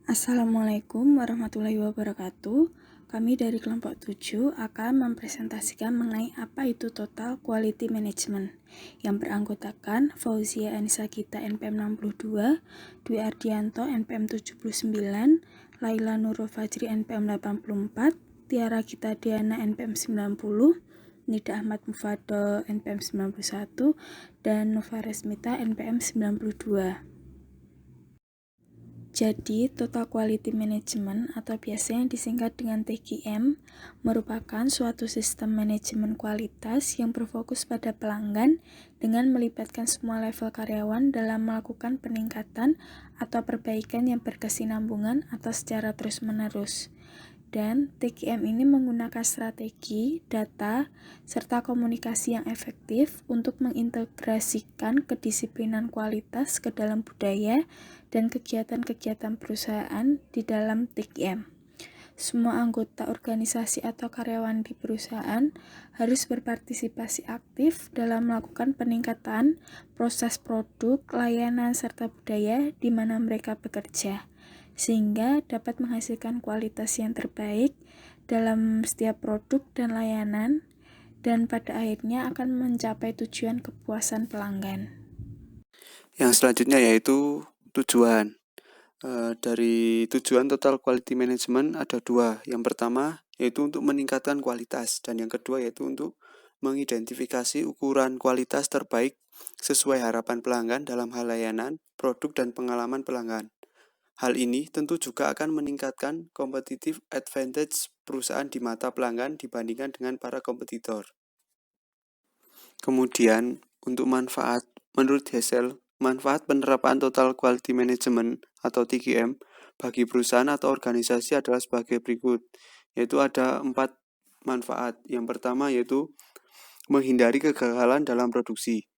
Assalamualaikum warahmatullahi wabarakatuh. Kami dari kelompok 7 akan mempresentasikan mengenai apa itu Total Quality Management yang beranggotakan Fauzia Anissa Gita NPM 62, Dwi Ardianto NPM 79, Laila Nurul Fajri NPM 84, Tiara Gita Diana NPM 90, Nida Ahmad Mufado NPM 91, dan Nova Resmita NPM 92. Jadi, Total Quality Management atau biasanya disingkat dengan TQM merupakan suatu sistem manajemen kualitas yang berfokus pada pelanggan dengan melibatkan semua level karyawan dalam melakukan peningkatan atau perbaikan yang berkesinambungan atau secara terus-menerus. Dan TQM ini menggunakan strategi, data, serta komunikasi yang efektif untuk mengintegrasikan kedisiplinan kualitas ke dalam budaya dan kegiatan-kegiatan perusahaan di dalam TQM. Semua anggota organisasi atau karyawan di perusahaan harus berpartisipasi aktif dalam melakukan peningkatan proses produk, layanan, serta budaya di mana mereka bekerja, sehingga dapat menghasilkan kualitas yang terbaik dalam setiap produk dan layanan, dan pada akhirnya akan mencapai tujuan kepuasan pelanggan. Yang selanjutnya yaitu tujuan. Dari tujuan Total Quality Management ada dua. Yang pertama yaitu untuk meningkatkan kualitas, dan yang kedua yaitu untuk mengidentifikasi ukuran kualitas terbaik sesuai harapan pelanggan dalam hal layanan, produk, dan pengalaman pelanggan. Hal ini tentu juga akan meningkatkan competitive advantage perusahaan di mata pelanggan dibandingkan dengan para kompetitor. Kemudian, untuk manfaat, menurut Hessel, manfaat penerapan Total Quality Management atau TQM bagi perusahaan atau organisasi adalah sebagai berikut, yaitu ada 4 manfaat. Yang pertama yaitu menghindari kegagalan dalam produksi.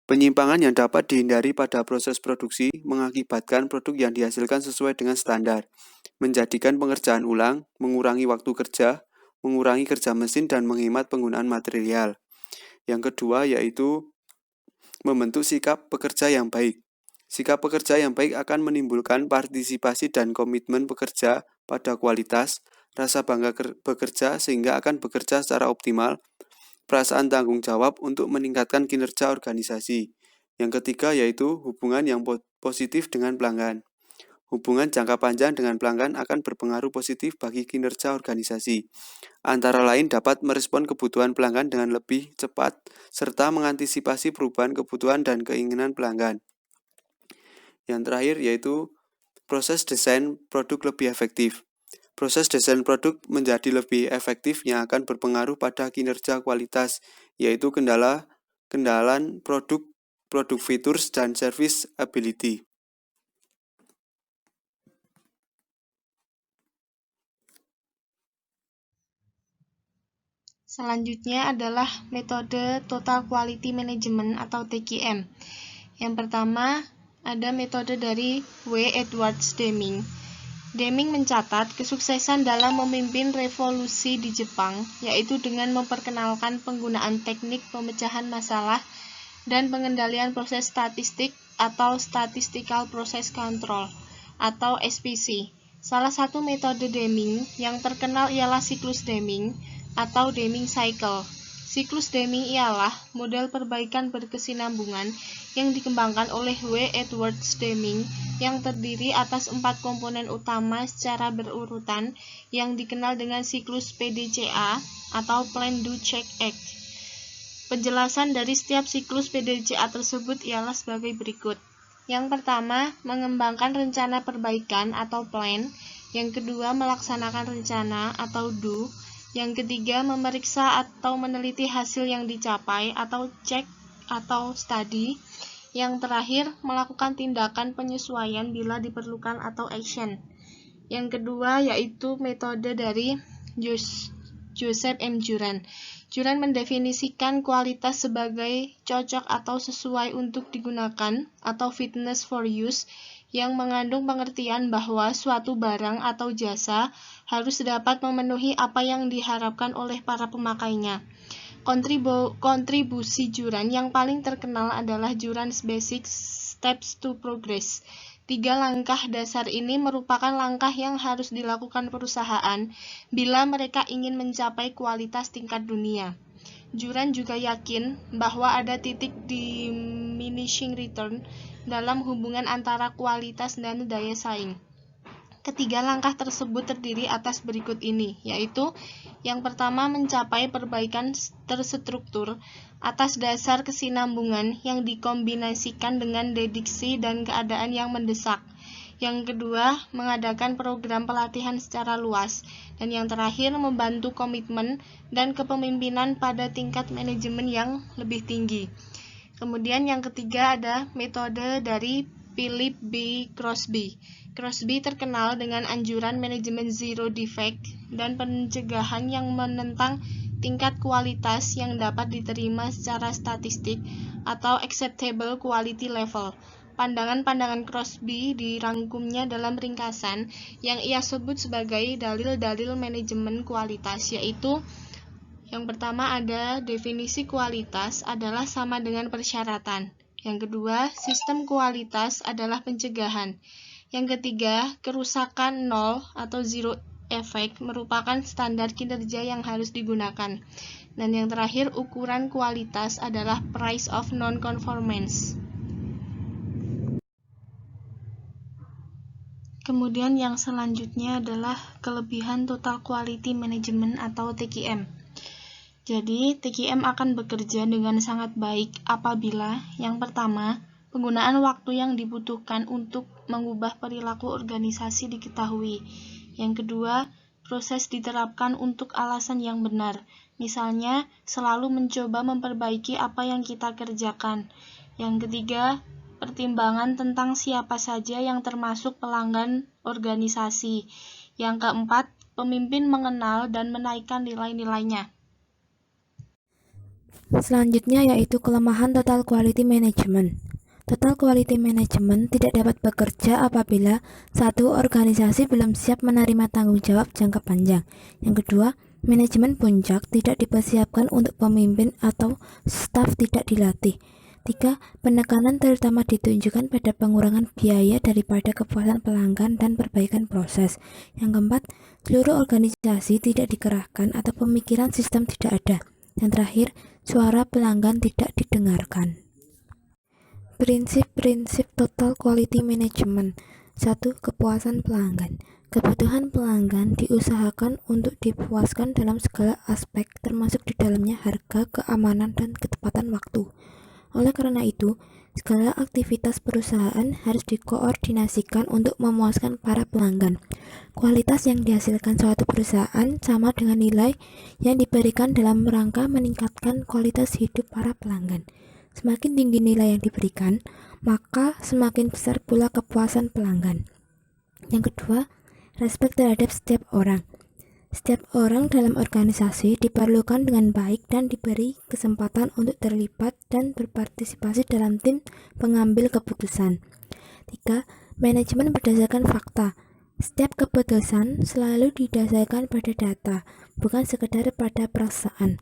Penyimpangan yang dapat dihindari pada proses produksi mengakibatkan produk yang dihasilkan sesuai dengan standar, menjadikan pengerjaan ulang, mengurangi waktu kerja, mengurangi kerja mesin, dan menghemat penggunaan material. Yang kedua yaitu membentuk sikap pekerja yang baik. Sikap pekerja yang baik akan menimbulkan partisipasi dan komitmen pekerja pada kualitas, rasa bangga bekerja sehingga akan bekerja secara optimal, perasaan tanggung jawab untuk meningkatkan kinerja organisasi. Yang ketiga yaitu hubungan yang positif dengan pelanggan. Hubungan jangka panjang dengan pelanggan akan berpengaruh positif bagi kinerja organisasi. Antara lain dapat merespon kebutuhan pelanggan dengan lebih cepat, serta mengantisipasi perubahan kebutuhan dan keinginan pelanggan. Yang terakhir yaitu proses desain produk lebih efektif. Proses desain produk menjadi lebih efektif yang akan berpengaruh pada kinerja kualitas, yaitu kendalan produk features, dan service ability. Selanjutnya adalah metode Total Quality Management atau TQM. Yang pertama, ada metode dari W. Edwards Deming. Deming mencatat kesuksesan dalam memimpin revolusi di Jepang, yaitu dengan memperkenalkan penggunaan teknik pemecahan masalah dan pengendalian proses statistik atau Statistical Process Control atau SPC. Salah satu metode Deming yang terkenal ialah siklus Deming atau Deming Cycle. Siklus Deming ialah model perbaikan berkesinambungan yang dikembangkan oleh W. Edwards Deming yang terdiri atas 4 komponen utama secara berurutan yang dikenal dengan siklus PDCA atau Plan Do Check Act. Penjelasan dari setiap siklus PDCA tersebut ialah sebagai berikut. Yang pertama, mengembangkan rencana perbaikan atau plan. Yang kedua, melaksanakan rencana atau do. Yang ketiga, memeriksa atau meneliti hasil yang dicapai atau check atau study. Yang terakhir, melakukan tindakan penyesuaian bila diperlukan atau action. Yang kedua yaitu metode dari Joseph M. Juran. Juran mendefinisikan kualitas sebagai cocok atau sesuai untuk digunakan atau fitness for use, yang mengandung pengertian bahwa suatu barang atau jasa harus dapat memenuhi apa yang diharapkan oleh para pemakainya. Kontribusi Juran yang paling terkenal adalah Juran's Basic Steps to Progress. Tiga langkah dasar ini merupakan langkah yang harus dilakukan perusahaan bila mereka ingin mencapai kualitas tingkat dunia. Juran juga yakin bahwa ada titik diminishing return dalam hubungan antara kualitas dan daya saing. Ketiga langkah tersebut terdiri atas berikut ini, yaitu yang pertama mencapai perbaikan terstruktur atas dasar kesinambungan yang dikombinasikan dengan dediksi dan keadaan yang mendesak. Yang kedua, mengadakan program pelatihan secara luas. Dan yang terakhir, membantu komitmen dan kepemimpinan pada tingkat manajemen yang lebih tinggi. Kemudian yang ketiga ada metode dari Philip B. Crosby. Crosby terkenal dengan anjuran manajemen zero defect dan pencegahan yang menentang tingkat kualitas yang dapat diterima secara statistik atau acceptable quality level. Pandangan-pandangan Crosby dirangkumnya dalam ringkasan yang ia sebut sebagai dalil-dalil manajemen kualitas, yaitu yang pertama ada definisi kualitas adalah sama dengan persyaratan. Yang kedua, sistem kualitas adalah pencegahan. Yang ketiga, kerusakan nol atau zero effect merupakan standar kinerja yang harus digunakan. Dan yang terakhir, ukuran kualitas adalah price of non-conformance. Kemudian yang selanjutnya adalah kelebihan total quality management atau TQM. Jadi, TQM akan bekerja dengan sangat baik apabila yang pertama, penggunaan waktu yang dibutuhkan untuk mengubah perilaku organisasi diketahui. Yang kedua, proses diterapkan untuk alasan yang benar. Misalnya, selalu mencoba memperbaiki apa yang kita kerjakan. Yang ketiga, pertimbangan tentang siapa saja yang termasuk pelanggan organisasi. Yang keempat, pemimpin mengenal dan menaikkan nilai-nilainya. Selanjutnya yaitu kelemahan total quality management. Total quality management tidak dapat bekerja apabila satu, organisasi belum siap menerima tanggung jawab jangka panjang. Yang kedua, manajemen puncak tidak dipersiapkan untuk pemimpin atau staf tidak dilatih. 3. Penekanan terutama ditunjukkan pada pengurangan biaya daripada kepuasan pelanggan dan perbaikan proses. Yang keempat, seluruh organisasi tidak dikerahkan atau pemikiran sistem tidak ada. Yang terakhir, suara pelanggan tidak didengarkan. Prinsip-prinsip total quality management. 1. Kepuasan pelanggan. Kebutuhan pelanggan diusahakan untuk dipuaskan dalam segala aspek, termasuk di dalamnya harga, keamanan, dan ketepatan waktu. Oleh karena itu, segala aktivitas perusahaan harus dikoordinasikan untuk memuaskan para pelanggan. Kualitas yang dihasilkan suatu perusahaan sama dengan nilai yang diberikan dalam rangka meningkatkan kualitas hidup para pelanggan. Semakin tinggi nilai yang diberikan, maka semakin besar pula kepuasan pelanggan. Yang kedua, respek terhadap setiap orang. Setiap orang dalam organisasi diperlukan dengan baik dan diberi kesempatan untuk terlibat dan berpartisipasi dalam tim pengambil keputusan. 3. Manajemen berdasarkan fakta. Setiap keputusan selalu didasarkan pada data, bukan sekedar pada perasaan.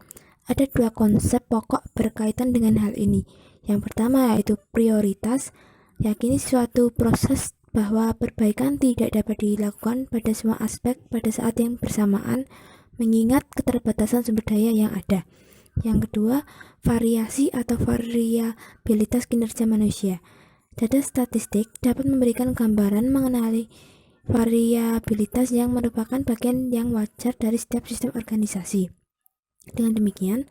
Ada dua konsep pokok berkaitan dengan hal ini. Yang pertama yaitu prioritas. Yakini suatu proses bahwa perbaikan tidak dapat dilakukan pada semua aspek pada saat yang bersamaan, mengingat keterbatasan sumber daya yang ada. Yang kedua, variasi atau variabilitas kinerja manusia. Data statistik dapat memberikan gambaran mengenai variabilitas yang merupakan bagian yang wajar dari setiap sistem organisasi. Dengan demikian,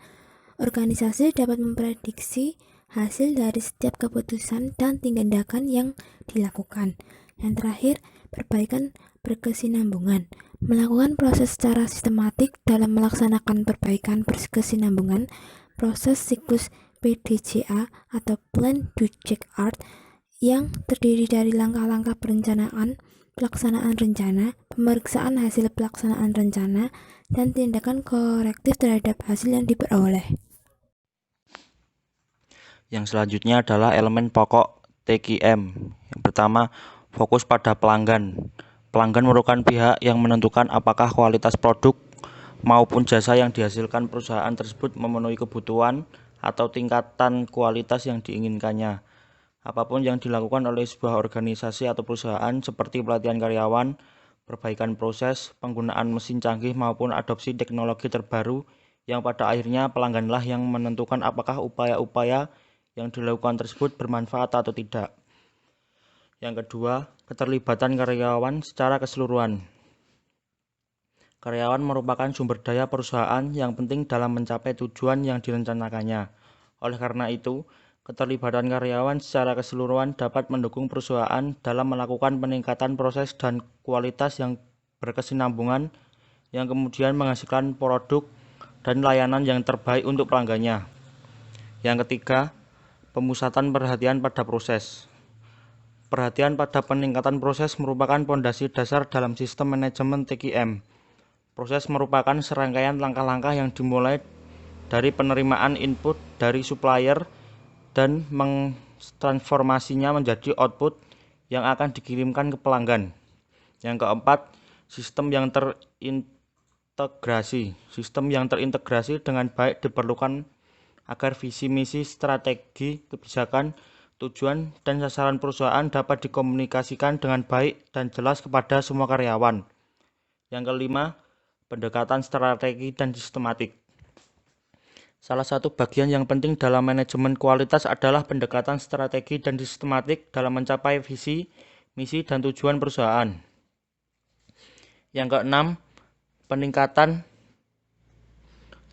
organisasi dapat memprediksi hasil dari setiap keputusan dan tindakan yang dilakukan. Yang terakhir, perbaikan berkesinambungan. Melakukan proses secara sistematik dalam melaksanakan perbaikan berkesinambungan, proses siklus PDCA atau Plan Do Check Art yang terdiri dari langkah-langkah perencanaan, pelaksanaan rencana, pemeriksaan hasil pelaksanaan rencana, dan tindakan korektif terhadap hasil yang diperoleh. Yang selanjutnya adalah elemen pokok TQM. Yang pertama, fokus pada pelanggan. Pelanggan merupakan pihak yang menentukan apakah kualitas produk maupun jasa yang dihasilkan perusahaan tersebut memenuhi kebutuhan atau tingkatan kualitas yang diinginkannya. Apapun yang dilakukan oleh sebuah organisasi atau perusahaan seperti pelatihan karyawan, perbaikan proses, penggunaan mesin canggih maupun adopsi teknologi terbaru yang pada akhirnya pelangganlah yang menentukan apakah upaya-upaya yang dilakukan tersebut bermanfaat atau tidak. Yang kedua, keterlibatan karyawan secara keseluruhan. Karyawan merupakan sumber daya perusahaan yang penting dalam mencapai tujuan yang direncanakannya. Oleh karena itu, keterlibatan karyawan secara keseluruhan dapat mendukung perusahaan dalam melakukan peningkatan proses dan kualitas yang berkesinambungan yang kemudian menghasilkan produk dan layanan yang terbaik untuk pelanggannya. Yang ketiga, pemusatan perhatian pada proses. Perhatian pada peningkatan proses merupakan pondasi dasar dalam sistem manajemen TQM. Proses merupakan serangkaian langkah-langkah yang dimulai dari penerimaan input dari supplier dan mentransformasinya menjadi output yang akan dikirimkan ke pelanggan. Yang keempat, sistem yang terintegrasi. Sistem yang terintegrasi dengan baik diperlukan agar visi misi, strategi, kebijakan, tujuan, dan sasaran perusahaan dapat dikomunikasikan dengan baik dan jelas kepada semua karyawan. Yang kelima, pendekatan strategi dan sistematik. Salah satu bagian yang penting dalam manajemen kualitas adalah pendekatan strategi dan sistematik dalam mencapai visi, misi, dan tujuan perusahaan. Yang keenam, peningkatan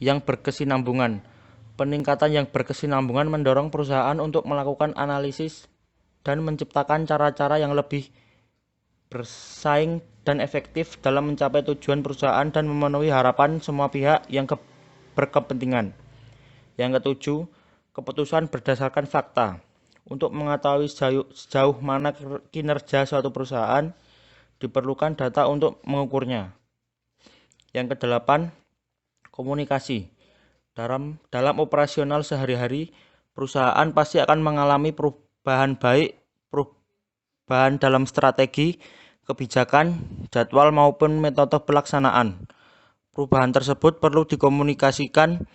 yang berkesinambungan. Peningkatan yang berkesinambungan mendorong perusahaan untuk melakukan analisis dan menciptakan cara-cara yang lebih bersaing dan efektif dalam mencapai tujuan perusahaan dan memenuhi harapan semua pihak yang berkepentingan. Yang ketujuh, keputusan berdasarkan fakta. Untuk mengetahui sejauh mana kinerja suatu perusahaan, diperlukan data untuk mengukurnya. Yang kedelapan, komunikasi. Dalam operasional sehari-hari, perusahaan pasti akan mengalami perubahan dalam strategi, kebijakan, jadwal maupun metode pelaksanaan. Perubahan tersebut perlu dikomunikasikan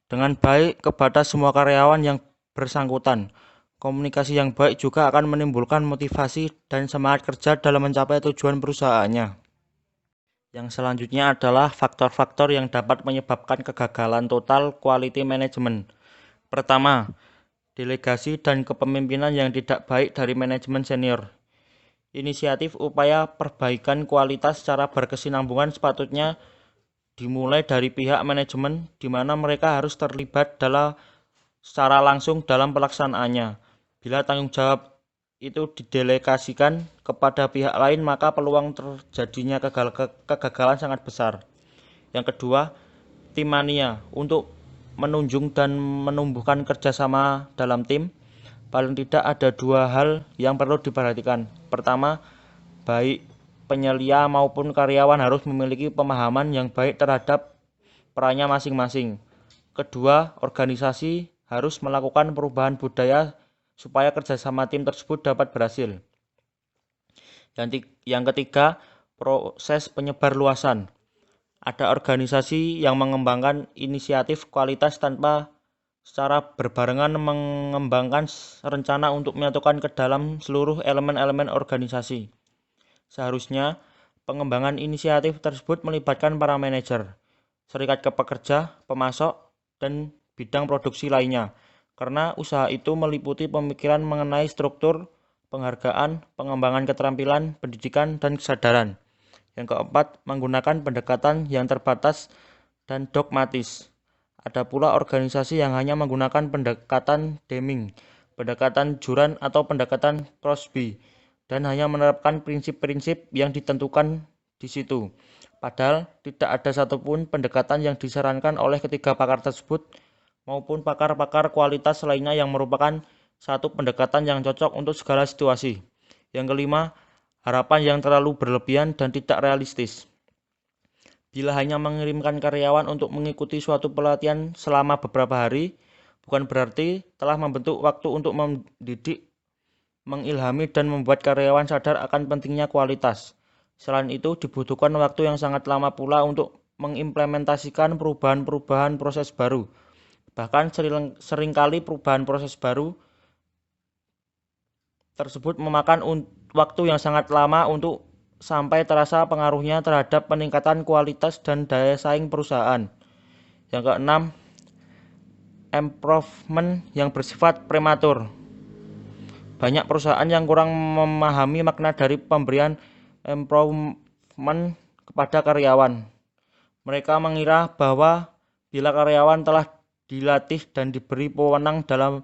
dengan baik kepada semua karyawan yang bersangkutan. Komunikasi yang baik juga akan menimbulkan motivasi dan semangat kerja dalam mencapai tujuan perusahaannya. Yang selanjutnya adalah faktor-faktor yang dapat menyebabkan kegagalan total quality management. Pertama, delegasi dan kepemimpinan yang tidak baik dari manajemen senior. Inisiatif upaya perbaikan kualitas secara berkesinambungan sepatutnya dimulai dari pihak manajemen di mana mereka harus terlibat secara langsung dalam pelaksanaannya. Bila tanggung jawab itu didelegasikan kepada pihak lain, maka peluang terjadinya kegagalan sangat besar. Yang kedua, tim mania. Untuk menunjang dan menumbuhkan kerjasama dalam tim, paling tidak ada dua hal yang perlu diperhatikan. Pertama, baik penyelia maupun karyawan harus memiliki pemahaman yang baik terhadap perannya masing-masing. Kedua, organisasi harus melakukan perubahan budaya supaya kerjasama tim tersebut dapat berhasil. Yang ketiga, proses penyebarluasan. Ada organisasi yang mengembangkan inisiatif kualitas tanpa secara berbarengan mengembangkan rencana untuk menyatukan ke dalam seluruh elemen-elemen organisasi. Seharusnya, pengembangan inisiatif tersebut melibatkan para manajer, serikat pekerja, pemasok, dan bidang produksi lainnya, karena usaha itu meliputi pemikiran mengenai struktur, penghargaan, pengembangan keterampilan, pendidikan, dan kesadaran. Yang keempat, menggunakan pendekatan yang terbatas dan dogmatis. Ada pula organisasi yang hanya menggunakan pendekatan Deming, pendekatan Juran, atau pendekatan Crosby, dan hanya menerapkan prinsip-prinsip yang ditentukan di situ. Padahal tidak ada satupun pendekatan yang disarankan oleh ketiga pakar tersebut maupun pakar-pakar kualitas lainnya yang merupakan satu pendekatan yang cocok untuk segala situasi. Yang kelima, harapan yang terlalu berlebihan dan tidak realistis. Bila hanya mengirimkan karyawan untuk mengikuti suatu pelatihan selama beberapa hari, bukan berarti telah membentuk waktu untuk mendidik, mengilhami, dan membuat karyawan sadar akan pentingnya kualitas. Selain itu, dibutuhkan waktu yang sangat lama pula untuk mengimplementasikan perubahan-perubahan proses baru. Bahkan seringkali perubahan proses baru tersebut memakan waktu yang sangat lama untuk sampai terasa pengaruhnya terhadap peningkatan kualitas dan daya saing perusahaan. Yang keenam, improvement yang bersifat prematur. Banyak perusahaan yang kurang memahami makna dari pemberian improvement kepada karyawan. Mereka mengira bahwa bila karyawan telah dilatih dan diberi wewenang dalam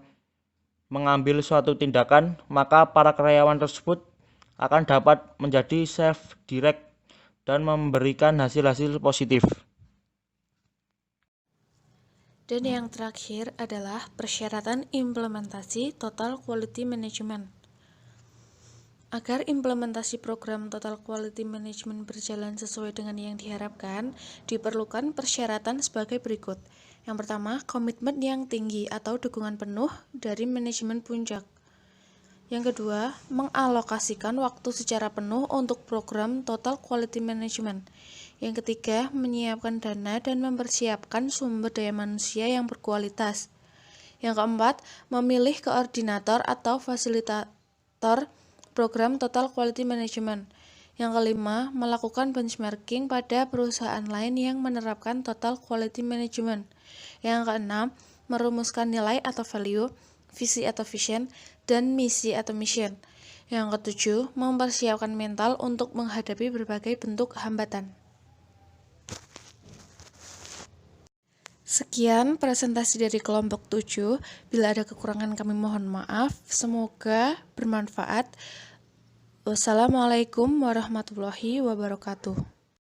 mengambil suatu tindakan, maka para karyawan tersebut akan dapat menjadi self-direct dan memberikan hasil-hasil positif. Dan yang terakhir adalah persyaratan implementasi Total Quality Management. Agar implementasi program Total Quality Management berjalan sesuai dengan yang diharapkan, diperlukan persyaratan sebagai berikut. Yang pertama, komitmen yang tinggi atau dukungan penuh dari manajemen puncak. Yang kedua, mengalokasikan waktu secara penuh untuk program Total Quality Management. Yang ketiga, menyiapkan dana dan mempersiapkan sumber daya manusia yang berkualitas. Yang keempat, memilih koordinator atau fasilitator program Total Quality Management. Yang kelima, melakukan benchmarking pada perusahaan lain yang menerapkan Total Quality Management. Yang keenam, merumuskan nilai atau value, visi atau vision, dan misi atau mission. Yang ketujuh, mempersiapkan mental untuk menghadapi berbagai bentuk hambatan. Sekian presentasi dari kelompok 7. Bila ada kekurangan kami mohon maaf. Semoga bermanfaat. Wassalamualaikum warahmatullahi wabarakatuh.